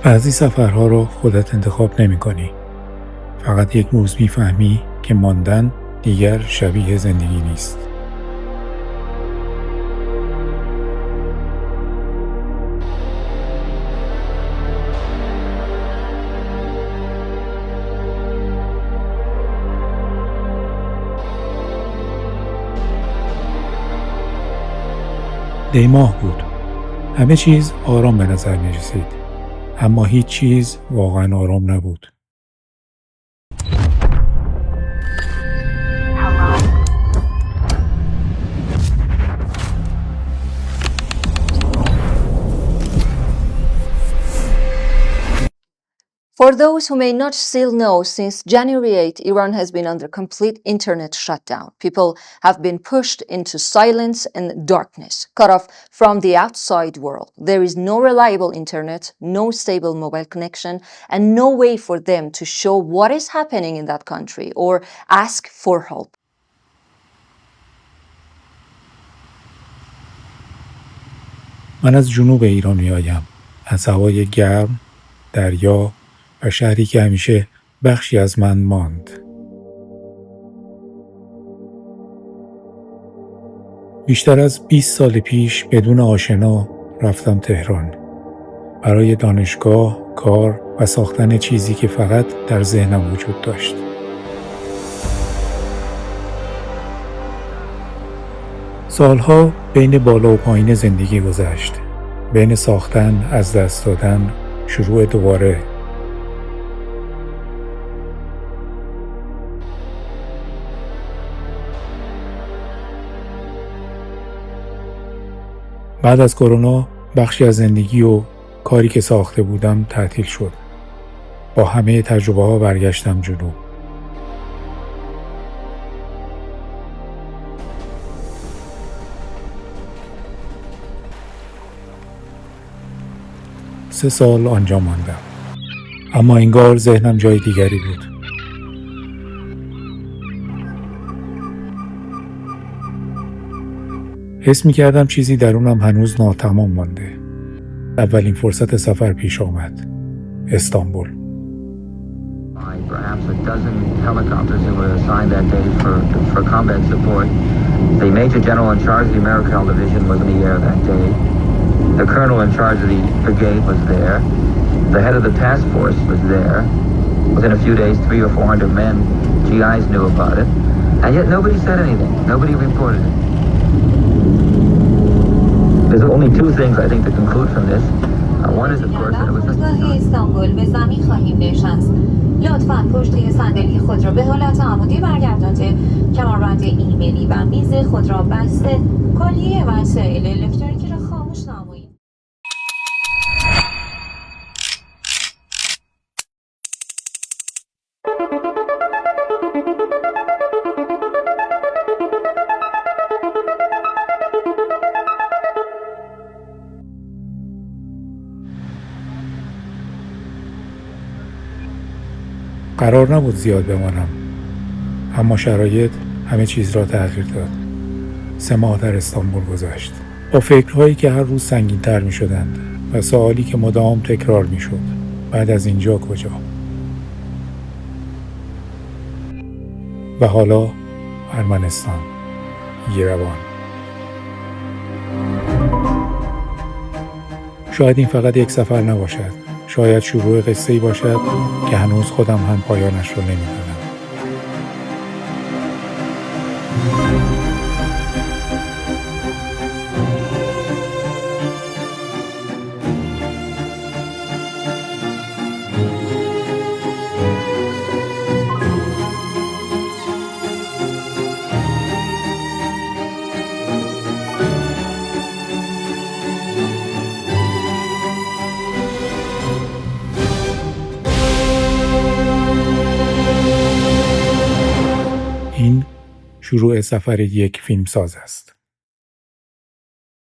بعضی سفرها رو خودت انتخاب نمی کنی. فقط یک روز میفهمی که ماندن دیگر شبیه زندگی نیست. دی‌ماه بود. همه چیز آرام به نظر می رسید. اما هیچ چیز واقعا آرام نبود. For those who may not still know, since January 8, Iran has been under complete internet shutdown. People have been pushed into silence and darkness, cut off from the outside world. There is no reliable internet, no stable mobile connection, and no way for them to show what is happening in that country or ask for help. من از جنوب ایران میآیم. از هوای گرم، دریا و شهری که همیشه بخشی از من ماند. بیشتر از 20 سال پیش بدون آشنا رفتم تهران. برای دانشگاه، کار و ساختن چیزی که فقط در ذهنم وجود داشت. سالها بین بالا و پایین زندگی گذشت. بین ساختن، از دست دادن، شروع دوباره. بعد از کرونا بخشی از زندگی و کاری که ساخته بودم تعطیل شد. با همه تجربه ها برگشتم جنوب. سه سال آنجا ماندم. اما انگار ذهنم جای دیگری بود. حس می کردم چیزی درونم هنوز ناتمام مانده. اولین فرصت سفر پیش آمد. استانبول. Perhaps a dozen helicopters that were assigned that day for combat support. The Major General in charge of the American Division was in the air that day. The Colonel in charge of the brigade was there. The head of the task force was there. Within a few days, 300 or 400 men, GIs knew about it. And yet nobody said anything. Nobody reported it. There's only two things I think to conclude from this. One is, of course, that it was استانبول به زمین خواهیم نشست. لطفاً پشت صندلی خود را به حالت عمودی برگردانده، کمربند ایمنی و میز خود را بسته، کلیه وسایل الکترونیکی را خاموش نمایید. قرار نبود زیاد بمانم. اما شرایط همه چیز را تغییر داد. 3 ماه در استانبول گذشت. با فکرهایی که هر روز سنگین‌تر می شدند و سوالی که مدام تکرار می شد. بعد از اینجا کجا؟ و حالا ارمنستان. یروان. شاید این فقط یک سفر نباشد. شاید شروع قصه‌ای باشد که هنوز خودم هم پایانش رو نمی‌دانم. این شروع سفر یک فیلمساز است.